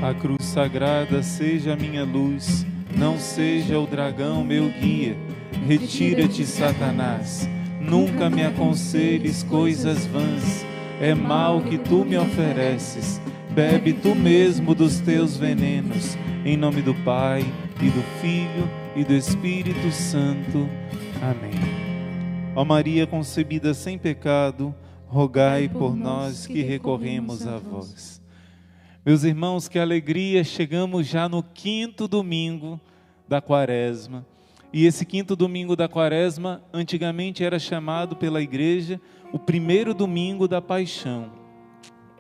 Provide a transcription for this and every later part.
A cruz sagrada seja a minha luz, não seja o dragão meu guia. Retira-te, Satanás, nunca me aconselhes coisas vãs. É mal que tu me ofereces, bebe tu mesmo dos teus venenos. Em nome do Pai, e do Filho, e do Espírito Santo. Amém. Ó Maria concebida sem pecado, rogai por nós que recorremos a vós. Meus irmãos, que alegria, chegamos já no 5º domingo da Quaresma. E esse 5º domingo da Quaresma, antigamente era chamado pela igreja o 1º domingo da Paixão.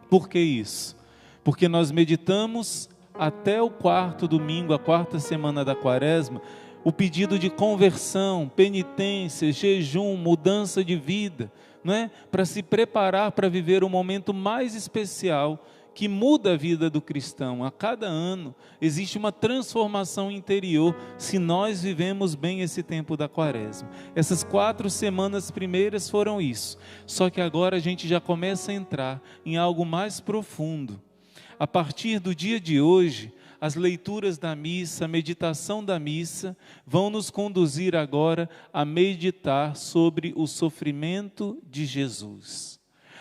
Por que isso? Porque nós meditamos até o 4º domingo, a 4ª semana da Quaresma, o pedido de conversão, penitência, jejum, mudança de vida, não é? Para se preparar para viver o momento mais especial que muda a vida do cristão. A cada ano existe uma transformação interior se nós vivemos bem esse tempo da Quaresma. Essas 4 semanas primeiras foram isso. Só que agora a gente já começa a entrar em algo mais profundo. A partir do dia de hoje, as leituras da missa, a meditação da missa, vão nos conduzir agora a meditar sobre o sofrimento de Jesus.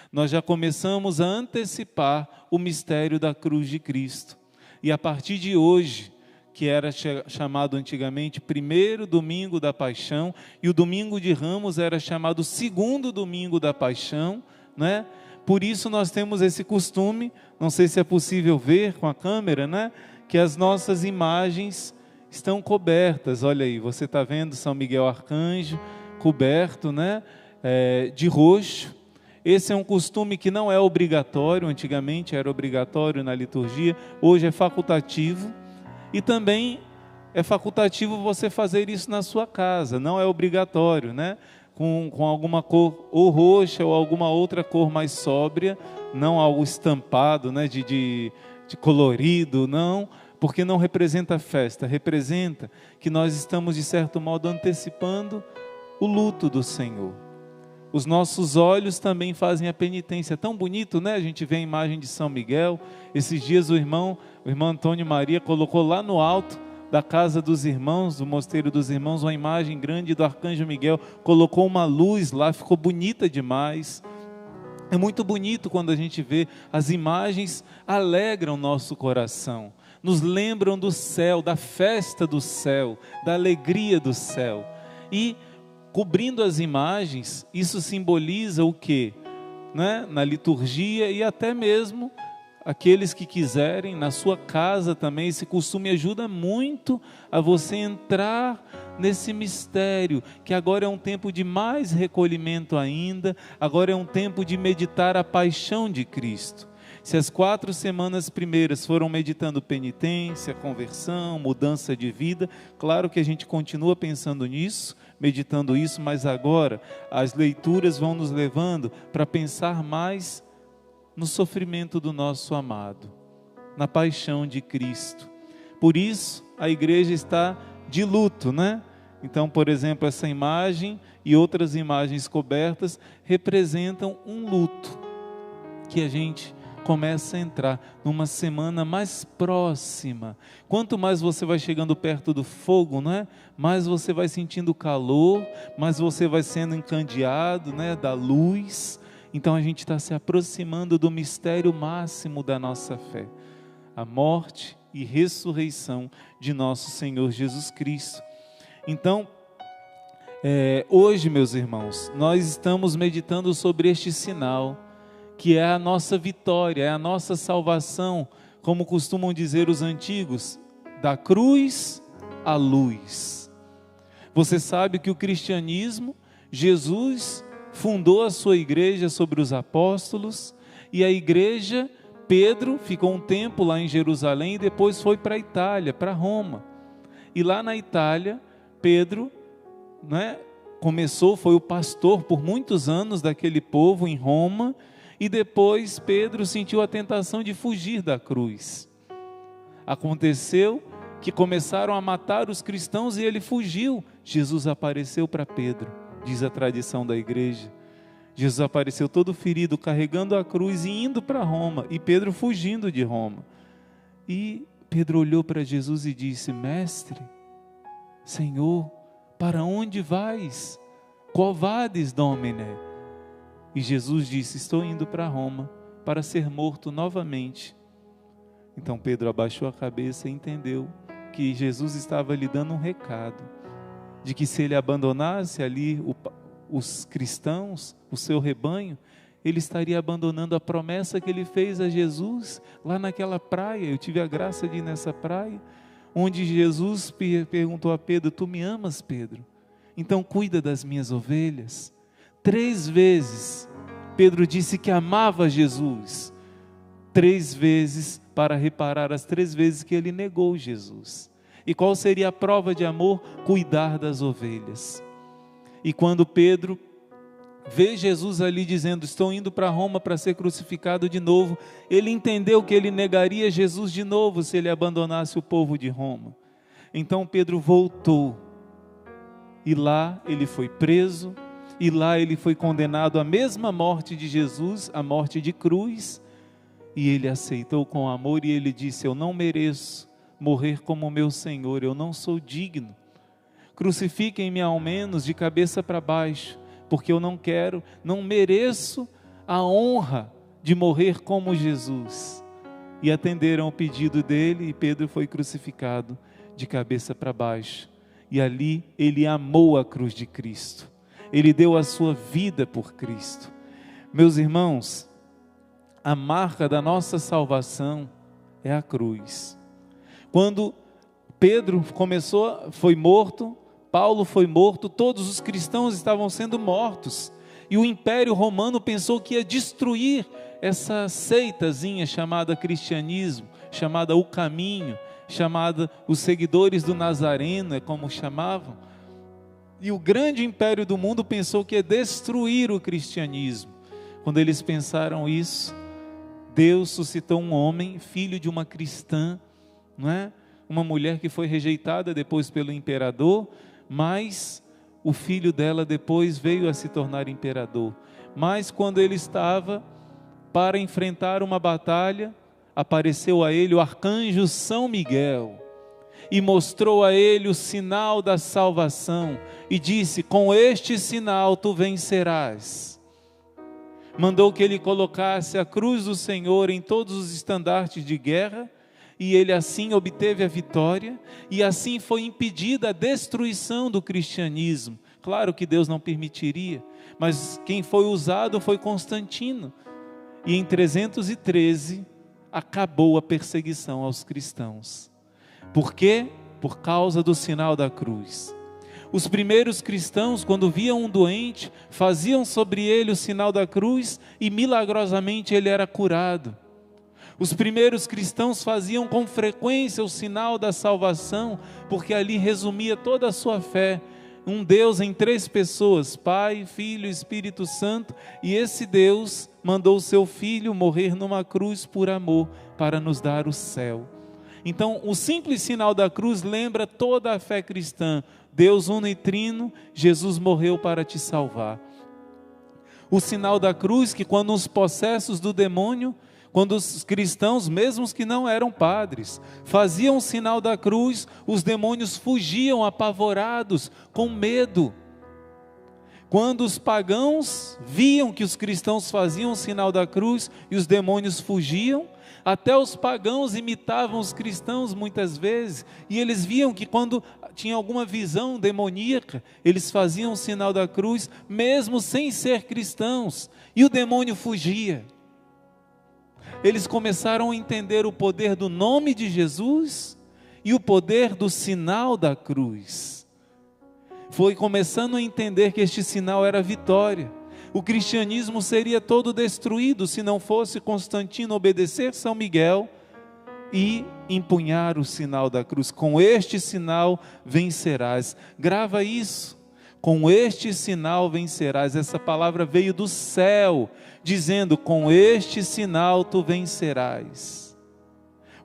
Nós já começamos a antecipar o mistério da cruz de Cristo. E a partir de hoje, que era chamado antigamente 1º domingo da Paixão, e o domingo de Ramos era chamado 2º domingo da Paixão, né? Por isso nós temos esse costume, não sei se é possível ver com a câmera, né? Que as nossas imagens estão cobertas. Olha aí, você está vendo São Miguel Arcanjo coberto, né? De roxo. Esse é um costume que não é obrigatório, antigamente era obrigatório na liturgia, hoje é facultativo. E também é facultativo você fazer isso na sua casa, não é obrigatório, né? Com alguma cor ou roxa ou alguma outra cor mais sóbria, não algo estampado, né? de colorido, não, porque não representa festa, representa que nós estamos de certo modo antecipando o luto do Senhor. Os nossos olhos também fazem a penitência. É tão bonito, né? A gente vê a imagem de São Miguel. Esses dias o irmão Antônio Maria colocou lá no alto da casa dos irmãos, do mosteiro dos irmãos, uma imagem grande do Arcanjo Miguel. Colocou uma luz lá, ficou bonita demais. É muito bonito quando a gente vê as imagens, alegram o nosso coração. Nos lembram do céu, da festa do céu, da alegria do céu. E cobrindo as imagens, isso simboliza o quê? Né? Na liturgia e até mesmo aqueles que quiserem, na sua casa também, esse costume ajuda muito a você entrar nesse mistério, que agora é um tempo de mais recolhimento ainda, agora é um tempo de meditar a paixão de Cristo. Se as 4 semanas primeiras foram meditando penitência, conversão, mudança de vida, claro que a gente continua pensando nisso, meditando isso, mas agora as leituras vão nos levando para pensar mais no sofrimento do nosso amado, na paixão de Cristo. Por isso a igreja está de luto, né? Então, por exemplo, essa imagem e outras imagens cobertas representam um luto que a gente começa a entrar numa semana mais próxima. Quanto mais você vai chegando perto do fogo, não é? Mais você vai sentindo calor, mais você vai sendo encandeado, né? Da luz. Então a gente está se aproximando do mistério máximo da nossa fé, a morte e ressurreição de nosso Senhor Jesus Cristo. Então, hoje, meus irmãos, nós estamos meditando sobre este sinal, que é a nossa vitória, é a nossa salvação, como costumam dizer os antigos, da cruz à luz. Você sabe que o cristianismo, Jesus fundou a sua igreja sobre os apóstolos, e a igreja, Pedro ficou um tempo lá em Jerusalém e depois foi para a Itália, para Roma. E lá na Itália, Pedro, né, foi o pastor por muitos anos daquele povo em Roma, e depois Pedro sentiu a tentação de fugir da cruz. Aconteceu que começaram a matar os cristãos e ele fugiu. Jesus apareceu para Pedro, diz a tradição da igreja. Jesus apareceu todo ferido, carregando a cruz e indo para Roma, e Pedro fugindo de Roma. E Pedro olhou para Jesus e disse: Mestre, Senhor, para onde vais? Quo vadis, Domine? E Jesus disse: estou indo para Roma para ser morto novamente. Então Pedro abaixou a cabeça e entendeu que Jesus estava lhe dando um recado, de que se ele abandonasse ali os cristãos, o seu rebanho, ele estaria abandonando a promessa que ele fez a Jesus lá naquela praia. Eu tive a graça de ir nessa praia, onde Jesus perguntou a Pedro: tu me amas, Pedro? Então cuida das minhas ovelhas. 3 vezes Pedro disse que amava Jesus, 3 vezes para reparar as 3 vezes que ele negou Jesus. E qual seria a prova de amor? Cuidar das ovelhas. E quando Pedro vê Jesus ali dizendo: estou indo para Roma para ser crucificado de novo, ele entendeu que ele negaria Jesus de novo se ele abandonasse o povo de Roma. Então Pedro voltou, e lá ele foi preso, e lá ele foi condenado à mesma morte de Jesus, a morte de cruz, e ele aceitou com amor, e ele disse: eu não mereço morrer como meu Senhor, eu não sou digno, crucifiquem-me ao menos de cabeça para baixo, porque eu não mereço a honra de morrer como Jesus. E atenderam o pedido dele, e Pedro foi crucificado de cabeça para baixo, e ali ele amou a cruz de Cristo, ele deu a sua vida por Cristo. Meus irmãos, a marca da nossa salvação é a cruz. Quando Pedro foi morto, Paulo foi morto, todos os cristãos estavam sendo mortos, e o Império Romano pensou que ia destruir essa seitazinha chamada cristianismo, chamada o caminho, chamada os seguidores do Nazareno, é como chamavam. E o grande império do mundo pensou que ia destruir o cristianismo. Quando eles pensaram isso, Deus suscitou um homem, filho de uma cristã, não é? Uma mulher que foi rejeitada depois pelo imperador, mas o filho dela depois veio a se tornar imperador. Mas quando ele estava para enfrentar uma batalha, apareceu a ele o arcanjo São Miguel e mostrou a ele o sinal da salvação e disse: com este sinal tu vencerás. Mandou que ele colocasse a cruz do Senhor em todos os estandartes de guerra, e ele assim obteve a vitória, e assim foi impedida a destruição do cristianismo. Claro que Deus não permitiria, mas quem foi usado foi Constantino, e em 313 acabou a perseguição aos cristãos. Por quê? Por causa do sinal da cruz. Os primeiros cristãos, quando viam um doente, faziam sobre ele o sinal da cruz e milagrosamente ele era curado. Os primeiros cristãos faziam com frequência o sinal da salvação, porque ali resumia toda a sua fé. Um Deus em 3 pessoas, Pai, Filho e Espírito Santo, e esse Deus mandou o seu Filho morrer numa cruz por amor, para nos dar o céu. Então, o simples sinal da cruz lembra toda a fé cristã. Deus uno e trino, Jesus morreu para te salvar. O sinal da cruz, que quando os possessos do demônio, quando os cristãos, mesmo os que não eram padres, faziam o sinal da cruz, os demônios fugiam apavorados, com medo. Quando os pagãos viam que os cristãos faziam o sinal da cruz e os demônios fugiam, até os pagãos imitavam os cristãos muitas vezes, e eles viam que quando tinha alguma visão demoníaca, eles faziam o sinal da cruz, mesmo sem ser cristãos, e o demônio fugia. Eles começaram a entender o poder do nome de Jesus e o poder do sinal da cruz. Foi começando a entender que este sinal era vitória. O cristianismo seria todo destruído se não fosse Constantino obedecer São Miguel e empunhar o sinal da cruz. Com este sinal vencerás. Grava isso. Com este sinal vencerás. Essa palavra veio do céu, dizendo: com este sinal tu vencerás.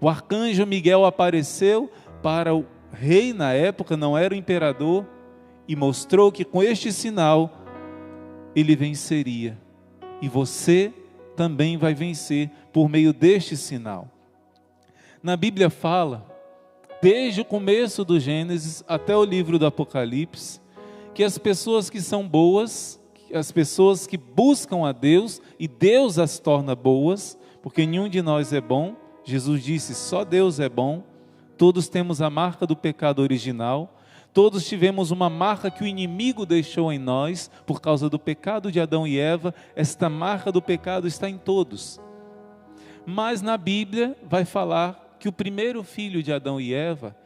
O arcanjo Miguel apareceu para o rei na época, não era o imperador, e mostrou que com este sinal ele venceria. E você também vai vencer por meio deste sinal. Na Bíblia fala, desde o começo do Gênesis até o livro do Apocalipse, que as pessoas que são boas, as pessoas que buscam a Deus, e Deus as torna boas, porque nenhum de nós é bom. Jesus disse, só Deus é bom. Todos temos a marca do pecado original. Todos tivemos uma marca que o inimigo deixou em nós, por causa do pecado de Adão e Eva. Esta marca do pecado está em todos. Mas na Bíblia vai falar que o primeiro filho de Adão e Eva,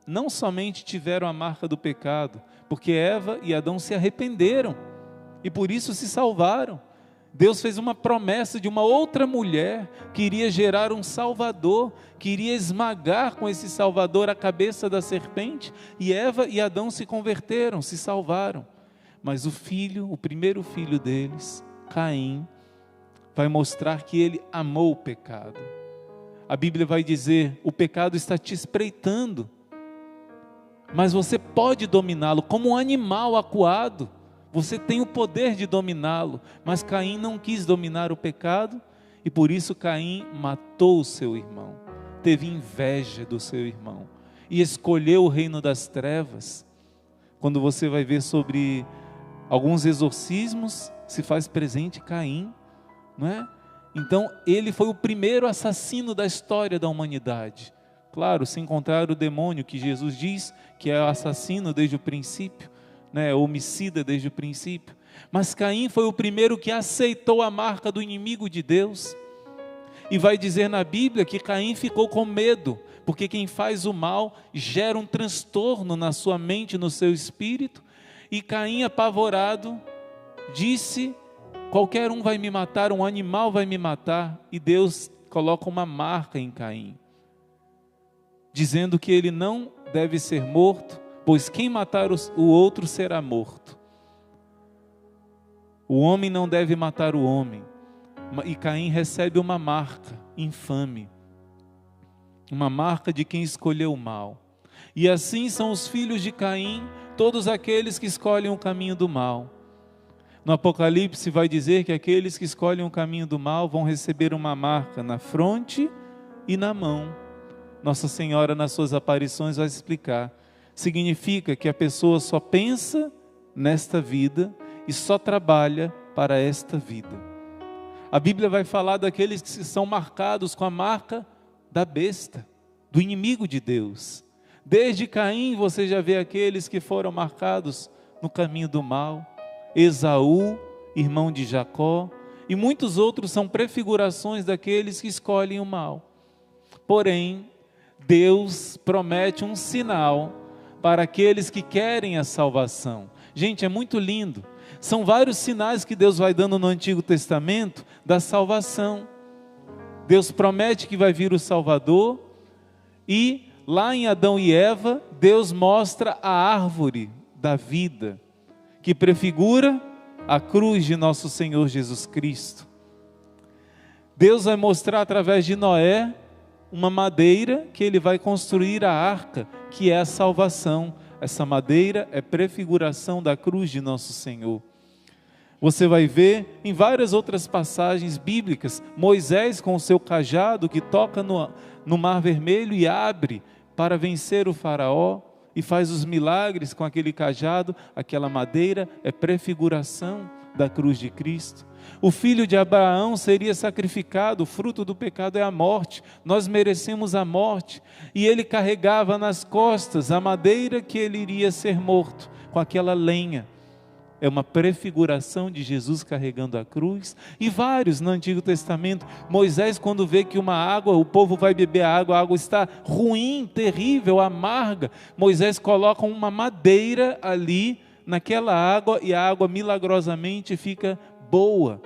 não somente tiveram a marca do pecado, porque Eva e Adão se arrependeram, e por isso se salvaram. Deus fez uma promessa de uma outra mulher, que iria gerar um Salvador, que iria esmagar com esse Salvador a cabeça da serpente, e Eva e Adão se converteram, se salvaram. Mas o primeiro filho deles, Caim, vai mostrar que ele amou o pecado. A Bíblia vai dizer, o pecado está te espreitando, mas você pode dominá-lo, como um animal acuado. Você tem o poder de dominá-lo, mas Caim não quis dominar o pecado, e por isso Caim matou o seu irmão, teve inveja do seu irmão, e escolheu o reino das trevas. Quando você vai ver sobre alguns exorcismos, se faz presente Caim, não é? Então ele foi o primeiro assassino da história da humanidade. Claro, se encontrar o demônio, que Jesus diz que é o assassino desde o princípio, né, homicida desde o princípio, mas Caim foi o primeiro que aceitou a marca do inimigo de Deus, e vai dizer na Bíblia que Caim ficou com medo, porque quem faz o mal gera um transtorno na sua mente, no seu espírito, e Caim, apavorado, disse, qualquer um vai me matar, um animal vai me matar, e Deus coloca uma marca em Caim, dizendo que ele não deve ser morto, pois quem matar o outro será morto. O homem não deve matar o homem. E Caim recebe uma marca infame, uma marca de quem escolheu o mal. E assim são os filhos de Caim, todos aqueles que escolhem o caminho do mal. No Apocalipse vai dizer que aqueles que escolhem o caminho do mal vão receber uma marca na fronte e na mão. Nossa Senhora, nas suas aparições, vai explicar. Significa que a pessoa só pensa nesta vida e só trabalha para esta vida. A Bíblia vai falar daqueles que são marcados com a marca da besta, do inimigo de Deus. Desde Caim você já vê aqueles que foram marcados no caminho do mal. Esaú, irmão de Jacó, e muitos outros são prefigurações daqueles que escolhem o mal. Porém, Deus promete um sinal para aqueles que querem a salvação. Gente, é muito lindo. São vários sinais que Deus vai dando no Antigo Testamento da salvação. Deus promete que vai vir o Salvador, e lá em Adão e Eva, Deus mostra a árvore da vida, que prefigura a cruz de nosso Senhor Jesus Cristo. Deus vai mostrar através de Noé uma madeira que ele vai construir a arca, que é a salvação. Essa madeira é prefiguração da cruz de nosso Senhor. Você vai ver em várias outras passagens bíblicas, Moisés com o seu cajado que toca no Mar Vermelho e abre para vencer o faraó, e faz os milagres com aquele cajado. Aquela madeira é prefiguração da cruz de Cristo. O filho de Abraão seria sacrificado, o fruto do pecado é a morte, nós merecemos a morte, e ele carregava nas costas a madeira que ele iria ser morto, com aquela lenha. É uma prefiguração de Jesus carregando a cruz. E vários no Antigo Testamento. Moisés, quando vê que uma água, o povo vai beber a água está ruim, terrível, amarga, Moisés coloca uma madeira ali naquela água, e a água milagrosamente fica boa.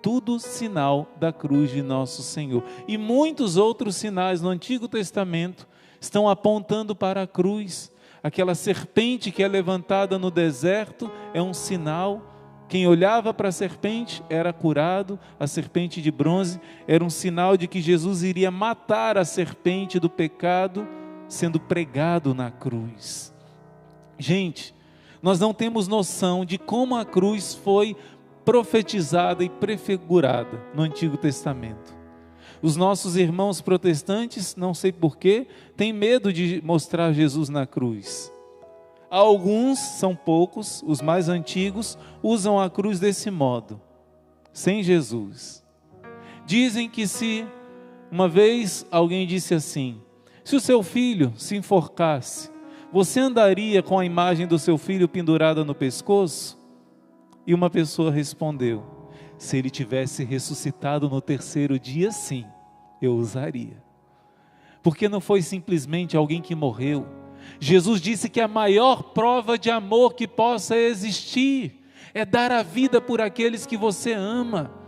Tudo sinal da cruz de nosso Senhor. E muitos outros sinais no Antigo Testamento estão apontando para a cruz. Aquela serpente que é levantada no deserto é um sinal. Quem olhava para a serpente era curado. A serpente de bronze era um sinal de que Jesus iria matar a serpente do pecado, sendo pregado na cruz. Gente, nós não temos noção de como a cruz foi profetizada e prefigurada no Antigo Testamento. Os nossos irmãos protestantes, não sei porquê, têm medo de mostrar Jesus na cruz. Alguns, são poucos, os mais antigos, usam a cruz desse modo, sem Jesus. Dizem que se uma vez alguém disse assim: se o seu filho se enforcasse, você andaria com a imagem do seu filho pendurada no pescoço? E uma pessoa respondeu: se ele tivesse ressuscitado no terceiro dia, sim, eu usaria. Porque não foi simplesmente alguém que morreu. Jesus disse que a maior prova de amor que possa existir é dar a vida por aqueles que você ama.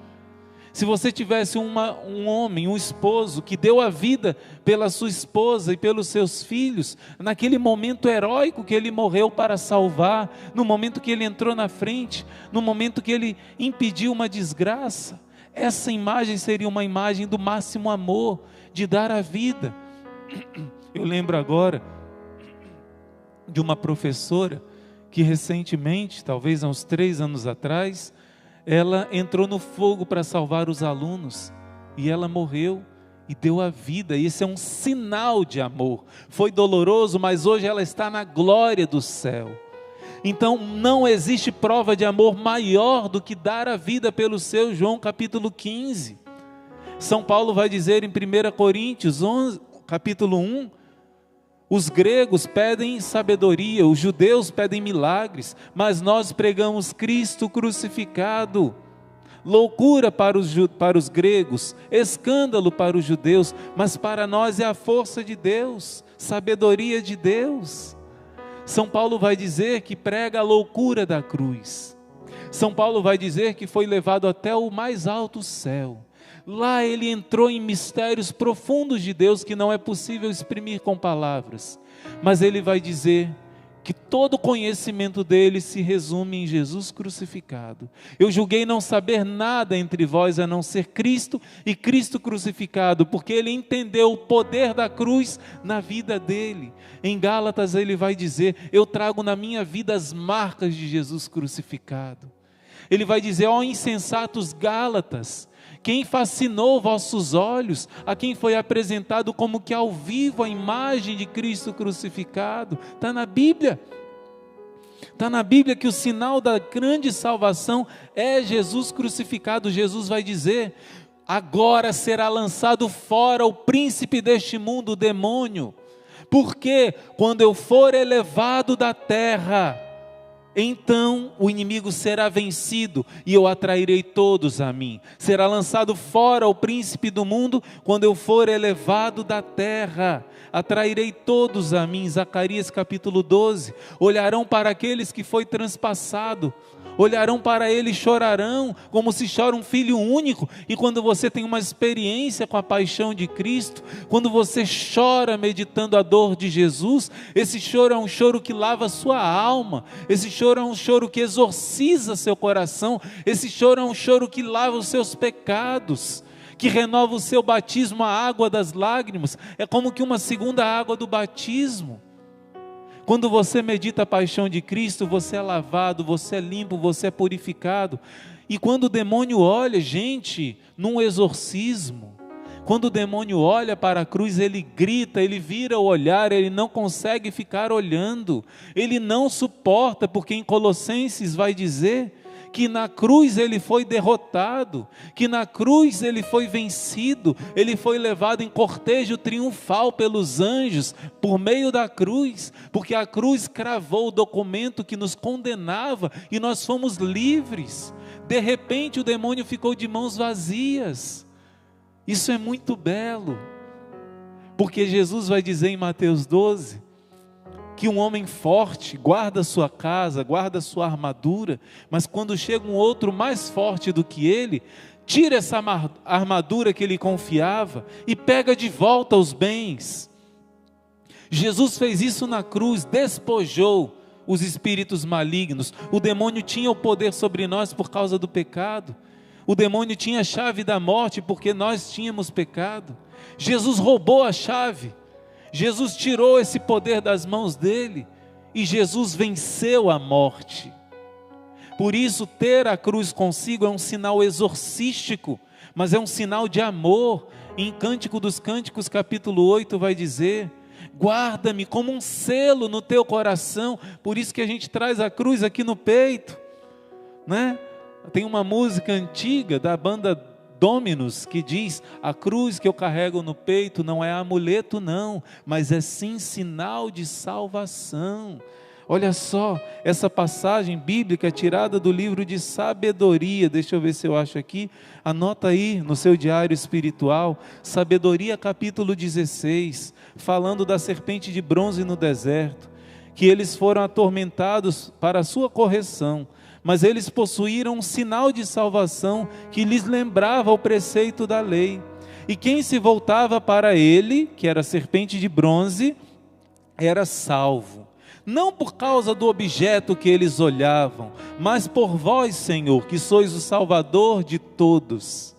Se você tivesse um homem, um esposo que deu a vida pela sua esposa e pelos seus filhos, naquele momento heróico que ele morreu para salvar, no momento que ele entrou na frente, no momento que ele impediu uma desgraça, essa imagem seria uma imagem do máximo amor, de dar a vida. Eu lembro agora de uma professora que recentemente, talvez há uns 3 anos atrás, ela entrou no fogo para salvar os alunos, e ela morreu e deu a vida, e esse é um sinal de amor. Foi doloroso, mas hoje ela está na glória do céu. Então não existe prova de amor maior do que dar a vida pelo seu. João capítulo 15, São Paulo vai dizer em 1 Coríntios 11, capítulo 1, os gregos pedem sabedoria, os judeus pedem milagres, mas nós pregamos Cristo crucificado. Loucura para os gregos, escândalo para os judeus, mas para nós é a força de Deus, sabedoria de Deus. São Paulo vai dizer que prega a loucura da cruz. São Paulo vai dizer que foi levado até o mais alto céu. Lá ele entrou em mistérios profundos de Deus que não é possível exprimir com palavras. Mas ele vai dizer que todo o conhecimento dele se resume em Jesus crucificado. Eu julguei não saber nada entre vós a não ser Cristo e Cristo crucificado, porque ele entendeu o poder da cruz na vida dele. Em Gálatas ele vai dizer: eu trago na minha vida as marcas de Jesus crucificado. Ele vai dizer: ó insensatos Gálatas, quem fascinou vossos olhos, a quem foi apresentado como que ao vivo a imagem de Cristo crucificado? Está na Bíblia. Está na Bíblia que o sinal da grande salvação é Jesus crucificado. Jesus vai dizer: agora será lançado fora o príncipe deste mundo, o demônio. Porque quando eu for elevado da terra, então o inimigo será vencido e eu atrairei todos a mim. Será lançado fora o príncipe do mundo quando eu for elevado da terra. Atrairei todos a mim. Zacarias capítulo 12. Olharão para aqueles que foi transpassado. Olharão para ele e chorarão, como se chora um filho único. E quando você tem uma experiência com a paixão de Cristo, quando você chora meditando a dor de Jesus, esse choro é um choro que lava a sua alma, esse choro é um choro que exorciza seu coração, esse choro é um choro que lava os seus pecados, que renova o seu batismo, a água das lágrimas. É como que uma segunda água do batismo. Quando você medita a paixão de Cristo, você é lavado, você é limpo, você é purificado. E quando o demônio olha, gente, num exorcismo, quando o demônio olha para a cruz, ele grita, ele vira o olhar, ele não consegue ficar olhando, ele não suporta, porque em Colossenses vai dizer que na cruz ele foi derrotado, que na cruz ele foi vencido, ele foi levado em cortejo triunfal pelos anjos, por meio da cruz, porque a cruz cravou o documento que nos condenava, e nós fomos livres. De repente o demônio ficou de mãos vazias. Isso é muito belo, porque Jesus vai dizer em Mateus 12, que um homem forte guarda sua casa, guarda sua armadura, mas quando chega um outro mais forte do que ele, tira essa armadura que ele confiava e pega de volta os bens. Jesus fez isso na cruz, despojou os espíritos malignos. O demônio tinha o poder sobre nós por causa do pecado. O demônio tinha a chave da morte porque nós tínhamos pecado. Jesus roubou a chave. Jesus tirou esse poder das mãos dele e Jesus venceu a morte. Por isso, ter a cruz consigo é um sinal exorcístico, mas é um sinal de amor, Em Cântico dos Cânticos, capítulo 8, vai dizer: guarda-me como um selo no teu coração. Por isso que a gente traz a cruz aqui no peito, né? Tem uma música antiga da banda Dominus que diz: a cruz que eu carrego no peito não é amuleto não, mas é sim sinal de salvação. Olha só, essa passagem bíblica é tirada do livro de Sabedoria. Deixa eu ver se eu acho aqui. Anota aí no seu diário espiritual, Sabedoria capítulo 16, falando da serpente de bronze no deserto, que eles foram atormentados para a sua correção, mas eles possuíram um sinal de salvação que lhes lembrava o preceito da lei. E quem se voltava para ele, que era a serpente de bronze, era salvo. Não por causa do objeto que eles olhavam, mas por vós, Senhor, que sois o Salvador de todos.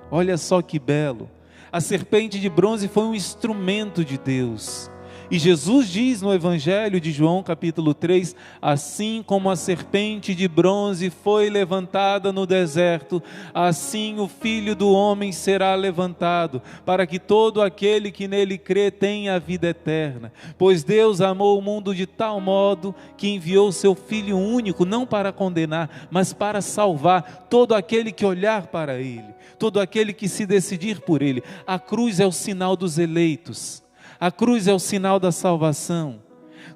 Olha só que belo. A serpente de bronze foi um instrumento de Deus. E Jesus diz no Evangelho de João capítulo 3, assim como a serpente de bronze foi levantada no deserto, assim o Filho do Homem será levantado, para que todo aquele que nele crê tenha a vida eterna. Pois Deus amou o mundo de tal modo que enviou o seu Filho único, não para condenar, mas para salvar todo aquele que olhar para ele, todo aquele que se decidir por ele. A cruz é o sinal dos eleitos. A cruz é o sinal da salvação.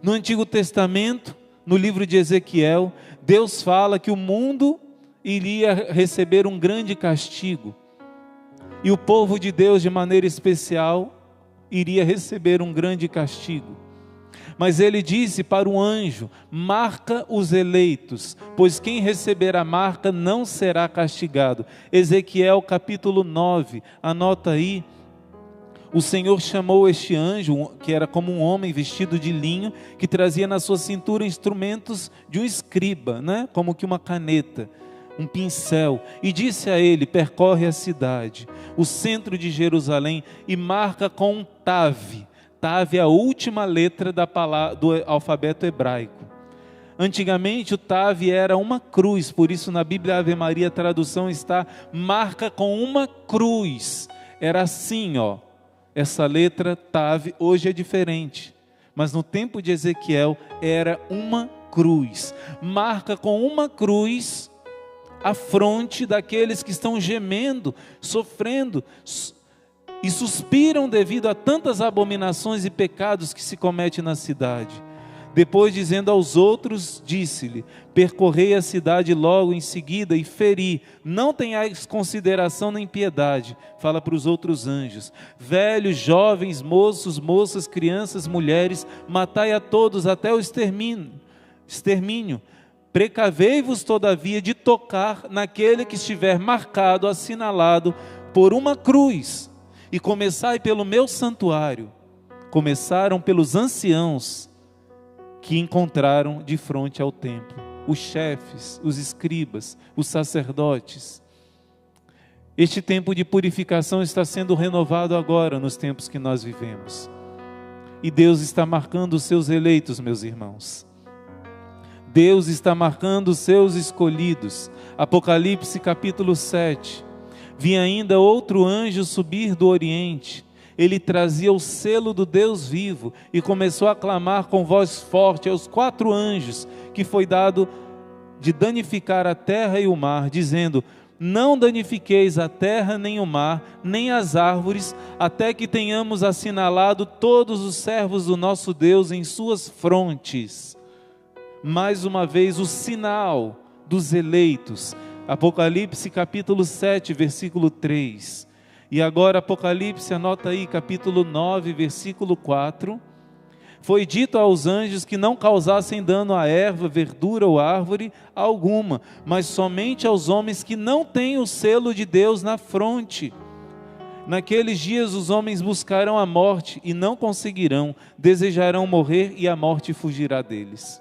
No Antigo Testamento, no livro de Ezequiel, Deus fala que o mundo iria receber um grande castigo. E o povo de Deus, de maneira especial, iria receber um grande castigo. Mas ele disse para o anjo: marca os eleitos, pois quem receber a marca não será castigado. Ezequiel capítulo 9, anota aí. O Senhor chamou este anjo, que era como um homem vestido de linho, que trazia na sua cintura instrumentos de um escriba, né? Como que uma caneta, um pincel, e disse a ele: percorre a cidade, o centro de Jerusalém, e marca com um tave. Tave é a última letra do alfabeto hebraico. Antigamente o tave era uma cruz, por isso na Bíblia Ave Maria a tradução está: marca com uma cruz. Era assim, ó. Essa letra tave hoje é diferente, mas no tempo de Ezequiel era uma cruz. Marca com uma cruz a fronte daqueles que estão gemendo, sofrendo e suspiram devido a tantas abominações e pecados que se comete na cidade. Depois, dizendo aos outros, disse-lhe: percorrei a cidade logo em seguida e feri, não tenhais consideração nem piedade. Fala para os outros anjos: velhos, jovens, moços, moças, crianças, mulheres, matai a todos até o extermínio. Precavei-vos todavia de tocar naquele que estiver marcado, assinalado por uma cruz, e começai pelo meu santuário. Começaram pelos anciãos que encontraram de frente ao templo, os chefes, os escribas, os sacerdotes. Este tempo de purificação está sendo renovado agora nos tempos que nós vivemos, e Deus está marcando os seus eleitos, meus irmãos. Deus está marcando os seus escolhidos. Apocalipse capítulo 7, vi ainda outro anjo subir do oriente. Ele trazia o selo do Deus vivo e começou a clamar com voz forte aos 4 anjos que foi dado de danificar a terra e o mar, dizendo: não danifiqueis a terra nem o mar, nem as árvores, até que tenhamos assinalado todos os servos do nosso Deus em suas frontes. Mais uma vez o sinal dos eleitos. Apocalipse capítulo 7, versículo 3. E agora Apocalipse, anota aí, capítulo 9, versículo 4. Foi dito aos anjos que não causassem dano à erva, verdura ou árvore alguma, mas somente aos homens que não têm o selo de Deus na fronte. Naqueles dias os homens buscarão a morte e não conseguirão, desejarão morrer e a morte fugirá deles.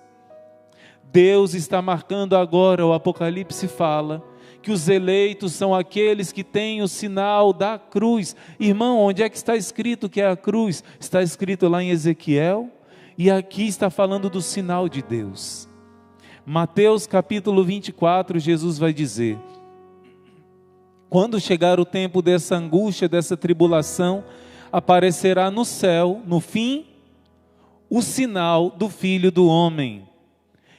Deus está marcando agora, o Apocalipse fala, que os eleitos são aqueles que têm o sinal da cruz. Irmão, onde é que está escrito que é a cruz? Está escrito lá em Ezequiel, e aqui está falando do sinal de Deus. Mateus capítulo 24, Jesus vai dizer: Quando chegar o tempo dessa angústia, dessa tribulação, aparecerá no céu, no fim, o sinal do Filho do Homem.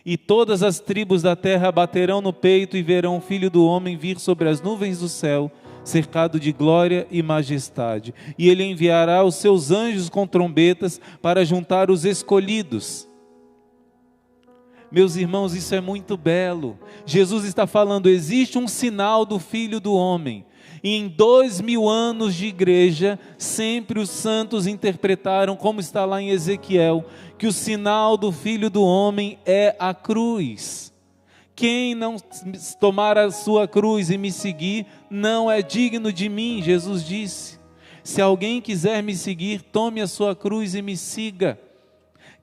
E todas as tribos da terra baterão no peito e verão o Filho do Homem vir sobre as nuvens do céu, cercado de glória e majestade. E ele enviará os seus anjos com trombetas para juntar os escolhidos. Meus irmãos, isso é muito belo. Jesus está falando, existe um sinal do Filho do Homem. E em 2000 anos de igreja, sempre os santos interpretaram, como está lá em Ezequiel, que o sinal do Filho do Homem é a cruz. Quem não tomar a sua cruz e me seguir, não é digno de mim, Jesus disse. Se alguém quiser me seguir, tome a sua cruz e me siga.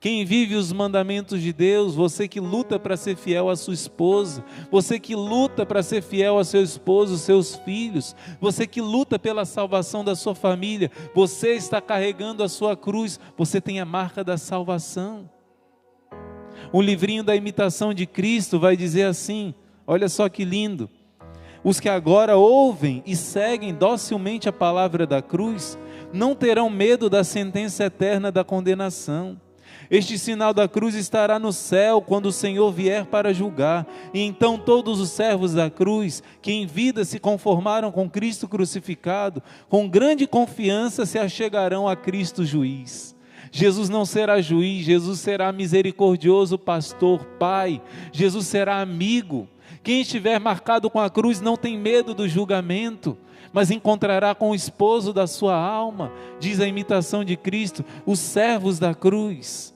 Quem vive os mandamentos de Deus, você que luta para ser fiel à sua esposa, você que luta para ser fiel ao seu esposo, seus filhos, você que luta pela salvação da sua família, você está carregando a sua cruz, você tem a marca da salvação. O livrinho da imitação de Cristo vai dizer assim, olha só que lindo: os que agora ouvem e seguem docilmente a palavra da cruz, não terão medo da sentença eterna da condenação. Este sinal da cruz estará no céu quando o Senhor vier para julgar. E então todos os servos da cruz, que em vida se conformaram com Cristo crucificado, com grande confiança se achegarão a Cristo juiz. Jesus não será juiz, Jesus será misericordioso pastor, pai. Jesus será amigo. Quem estiver marcado com a cruz não tem medo do julgamento, mas encontrará com o esposo da sua alma, diz a imitação de Cristo, os servos da cruz.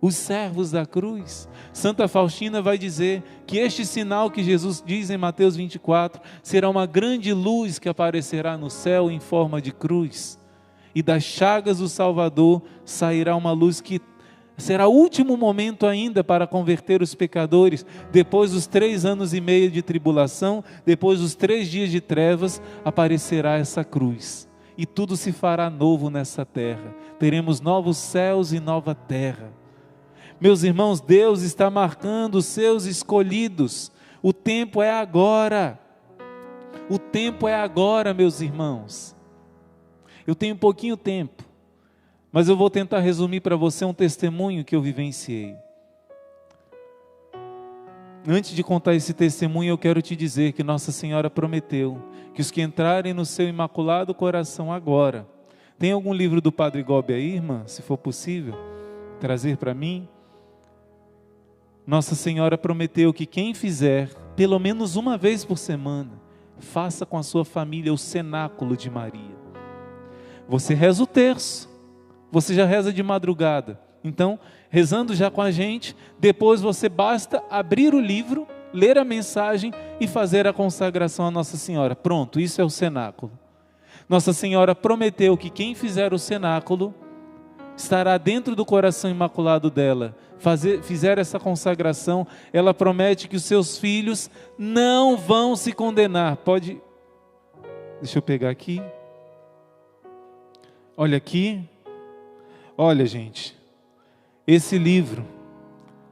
Os servos da cruz. Santa Faustina vai dizer que este sinal que Jesus diz em Mateus 24, será uma grande luz que aparecerá no céu em forma de cruz. E das chagas do Salvador sairá uma luz que será o último momento ainda para converter os pecadores. Depois dos 3 anos e meio de tribulação, depois dos 3 dias de trevas, aparecerá essa cruz. E tudo se fará novo nessa terra. Teremos novos céus e nova terra. Meus irmãos, Deus está marcando os seus escolhidos. O tempo é agora. O tempo é agora, meus irmãos. Eu tenho pouquinho tempo, mas eu vou tentar resumir para você um testemunho que eu vivenciei. Antes de contar esse testemunho, eu quero te dizer que Nossa Senhora prometeu que os que entrarem no seu imaculado coração agora... Tem algum livro do Padre Gobi aí, irmã? Se for possível, trazer para mim. Nossa Senhora prometeu que quem fizer, pelo menos uma vez por semana, faça com a sua família o cenáculo de Maria. Você reza o terço, você já reza de madrugada. Então, rezando já com a gente, depois você basta abrir o livro, ler a mensagem e fazer a consagração à Nossa Senhora. Pronto, isso é o cenáculo. Nossa Senhora prometeu que quem fizer o cenáculo estará dentro do coração imaculado dela. Fizer essa consagração, ela promete que os seus filhos não vão se condenar. Deixa eu pegar aqui. Olha aqui. Olha, gente, esse livro,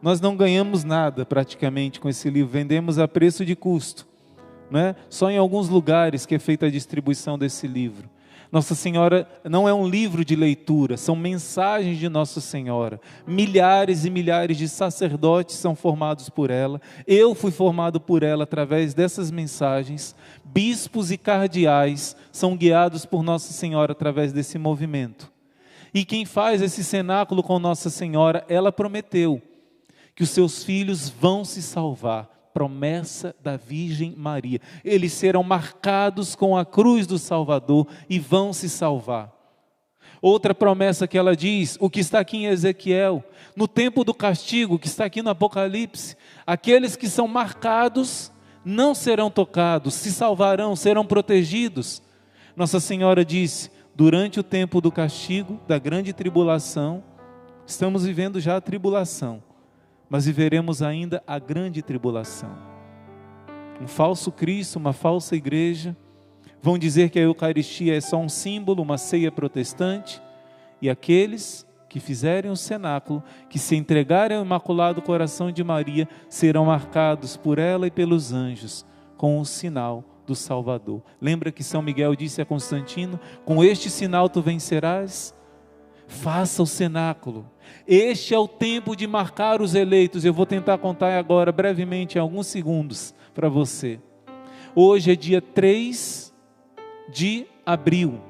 nós não ganhamos nada praticamente com esse livro, vendemos a preço de custo, né? Só em alguns lugares que é feita a distribuição desse livro. Nossa Senhora não é um livro de leitura, são mensagens de Nossa Senhora. Milhares e milhares de sacerdotes são formados por ela. Eu fui formado por ela através dessas mensagens. Bispos e cardeais são guiados por Nossa Senhora através desse movimento. E quem faz esse cenáculo com Nossa Senhora, ela prometeu que os seus filhos vão se salvar. Promessa da Virgem Maria. Eles serão marcados com a cruz do Salvador e vão se salvar. Outra promessa que ela diz, o que está aqui em Ezequiel, no tempo do castigo, que está aqui no Apocalipse, aqueles que são marcados não serão tocados, se salvarão, serão protegidos. Nossa Senhora disse, durante o tempo do castigo, da grande tribulação, estamos vivendo já a tribulação, mas viveremos ainda a grande tribulação. Um falso Cristo, uma falsa igreja, vão dizer que a Eucaristia é só um símbolo, uma ceia protestante, e aqueles que fizerem o cenáculo, que se entregarem ao Imaculado Coração de Maria, serão marcados por ela e pelos anjos, com o sinal do Salvador. Lembra que São Miguel disse a Constantino: com este sinal tu vencerás? Faça o cenáculo. Este é o tempo de marcar os eleitos. Eu vou tentar contar agora brevemente, em alguns segundos, para você. Hoje é dia 3 de abril.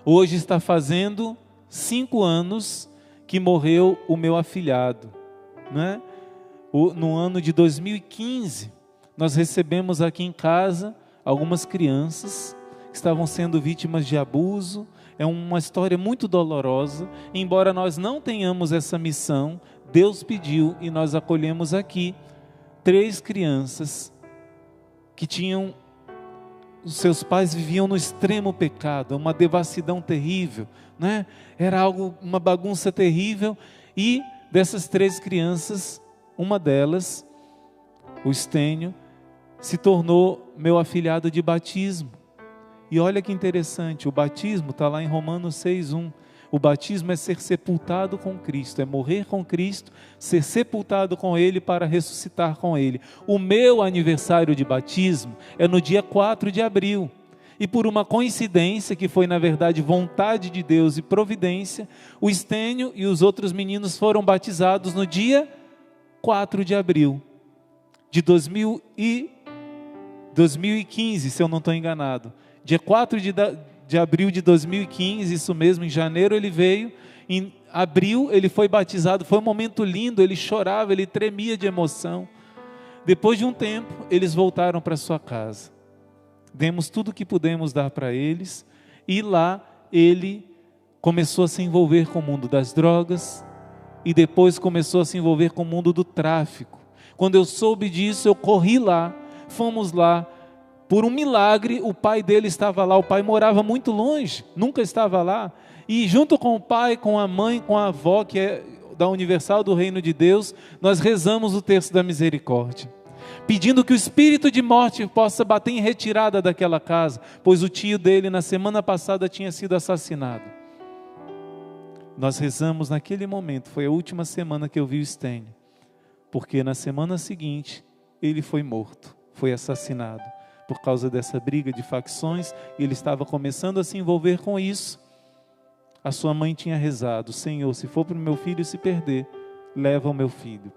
Hoje está fazendo 5 anos que morreu o meu afilhado, né? No ano de 2015, nós recebemos aqui em casa algumas crianças que estavam sendo vítimas de abuso. É uma história muito dolorosa. Embora nós não tenhamos essa missão, Deus pediu e nós acolhemos aqui 3 crianças que tinham, os seus pais viviam no extremo pecado, uma devassidão terrível, né? Era algo, uma bagunça terrível. E dessas 3 crianças, uma delas, o Estênio, se tornou meu afilhado de batismo. E olha que interessante, o batismo está lá em Romanos 6:1. O batismo é ser sepultado com Cristo, é morrer com Cristo, ser sepultado com Ele para ressuscitar com Ele. O meu aniversário de batismo é no dia 4 de abril. E por uma coincidência, que foi na verdade vontade de Deus e providência, o Estênio e os outros meninos foram batizados no dia 4 de abril de 2015, se eu não estou enganado. Dia 4 de abril de 2015, isso mesmo, em janeiro ele veio, em abril ele foi batizado. Foi um momento lindo, ele chorava, ele tremia de emoção. Depois de um tempo, eles voltaram para sua casa. Demos tudo o que pudemos dar para eles, e lá ele começou a se envolver com o mundo das drogas, e depois começou a se envolver com o mundo do tráfico. Quando eu soube disso, eu corri lá, fomos lá. Por um milagre, o pai dele estava lá. O pai morava muito longe, nunca estava lá. E junto com o pai, com a mãe, com a avó, que é da Universal do Reino de Deus, nós rezamos o terço da misericórdia, pedindo que o espírito de morte possa bater em retirada daquela casa, pois o tio dele na semana passada tinha sido assassinado. Nós rezamos naquele momento, foi a última semana que eu vi o Estênio, porque na semana seguinte ele foi morto, foi assassinado, por causa dessa briga de facções, e ele estava começando a se envolver com isso. A sua mãe tinha rezado: Senhor, se for para o meu filho se perder, leva o meu filho.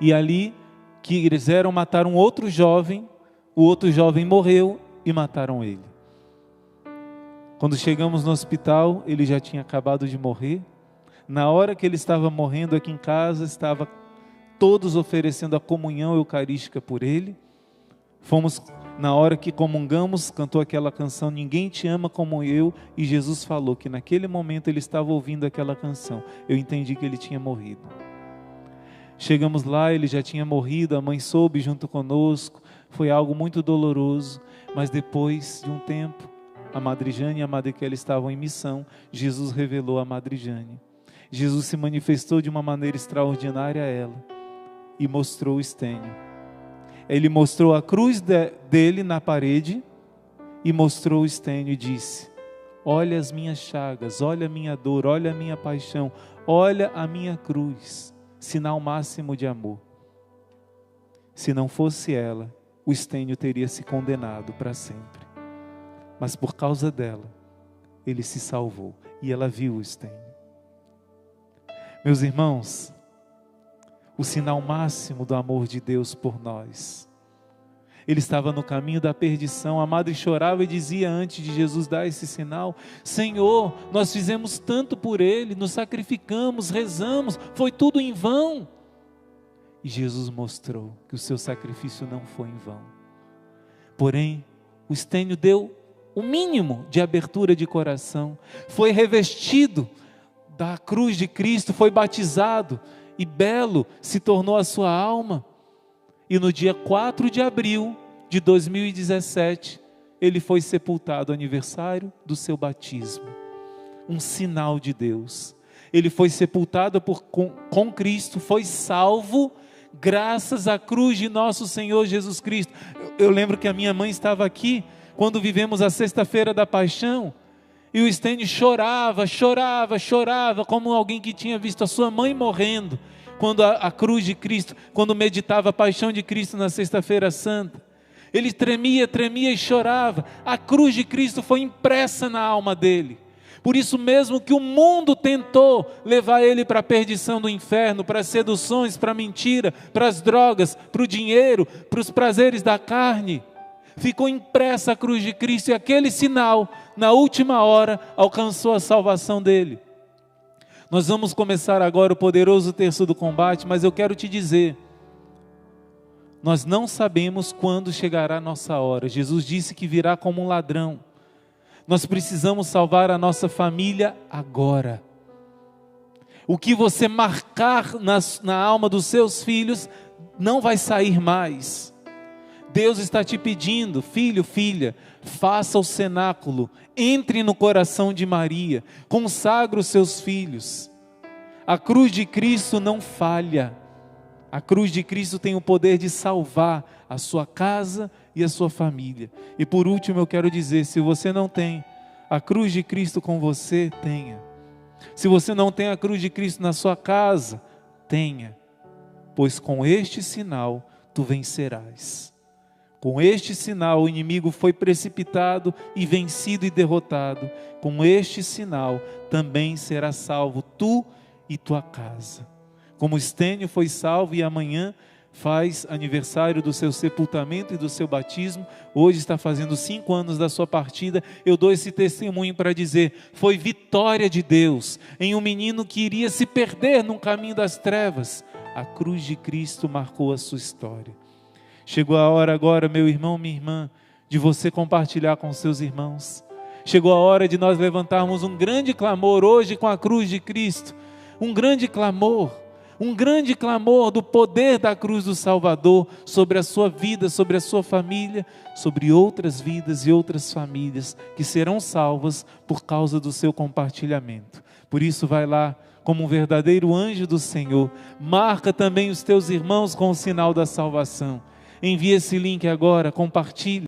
E ali, quiseram matar um outro jovem, o outro jovem morreu e mataram ele. Quando chegamos no hospital, ele já tinha acabado de morrer. Na hora que ele estava morrendo aqui em casa, estava todos oferecendo a comunhão eucarística por ele. Fomos, na hora que comungamos, cantou aquela canção, Ninguém Te Ama Como Eu, e Jesus falou que naquele momento ele estava ouvindo aquela canção. Eu entendi que ele tinha morrido. Chegamos lá, ele já tinha morrido, a mãe soube junto conosco, foi algo muito doloroso, mas depois de um tempo, a Madre Jane e a Madre Kelly estavam em missão, Jesus revelou a Madre Jane. Jesus se manifestou de uma maneira extraordinária a ela e mostrou o Estênio. Ele mostrou a cruz dele na parede e mostrou o Estênio e disse: olha as minhas chagas, olha a minha dor, olha a minha paixão, olha a minha cruz, sinal máximo de amor. Se não fosse ela, o Estênio teria se condenado para sempre. Mas por causa dela, ele se salvou e ela viu o Estênio. Meus irmãos, o sinal máximo do amor de Deus por nós. Ele estava no caminho da perdição, a madre chorava e dizia antes de Jesus dar esse sinal: Senhor, nós fizemos tanto por ele, nos sacrificamos, rezamos, foi tudo em vão. E Jesus mostrou que o seu sacrifício não foi em vão. Porém, o Estênio deu o mínimo de abertura de coração, foi revestido da cruz de Cristo, foi batizado, e belo se tornou a sua alma. E no dia 4 de abril de 2017, ele foi sepultado, aniversário do seu batismo. Um sinal de Deus. Ele foi sepultado com Cristo, foi salvo, graças à cruz de nosso Senhor Jesus Cristo. Eu lembro que a minha mãe estava aqui, quando vivemos a sexta-feira da paixão, e o Estênio chorava, como alguém que tinha visto a sua mãe morrendo, quando a cruz de Cristo, quando meditava a paixão de Cristo na sexta-feira santa. Ele tremia, tremia e chorava. A cruz de Cristo foi impressa na alma dele. Por isso mesmo que o mundo tentou levar ele para a perdição do inferno, para as seduções, para a mentira, para as drogas, para o dinheiro, para os prazeres da carne. Ficou impressa a cruz de Cristo e aquele sinal, na última hora, alcançou a salvação dele. Nós vamos começar agora o poderoso terço do combate, mas eu quero te dizer, nós não sabemos quando chegará a nossa hora. Jesus disse que virá como um ladrão. Nós precisamos salvar a nossa família agora. O que você marcar na alma dos seus filhos, não vai sair mais. Deus está te pedindo, filho, filha, faça o cenáculo, entre no coração de Maria, consagre os seus filhos. A cruz de Cristo não falha. A cruz de Cristo tem o poder de salvar a sua casa e a sua família. E por último eu quero dizer, se você não tem a cruz de Cristo com você, tenha. Se você não tem a cruz de Cristo na sua casa, tenha. Pois com este sinal tu vencerás. Com este sinal o inimigo foi precipitado e vencido e derrotado. Com este sinal também será salvo tu e tua casa. Como Estênio foi salvo e amanhã faz aniversário do seu sepultamento e do seu batismo, hoje está fazendo 5 anos da sua partida, eu dou esse testemunho para dizer, foi vitória de Deus, em um menino que iria se perder num caminho das trevas, a cruz de Cristo marcou a sua história. Chegou a hora agora, meu irmão, minha irmã, de você compartilhar com seus irmãos, chegou a hora de nós levantarmos um grande clamor hoje com a cruz de Cristo, um grande clamor do poder da cruz do Salvador sobre a sua vida, sobre a sua família, sobre outras vidas e outras famílias que serão salvas por causa do seu compartilhamento. Por isso vai lá, como um verdadeiro anjo do Senhor, marca também os teus irmãos com o sinal da salvação. Envia esse link agora, compartilhe.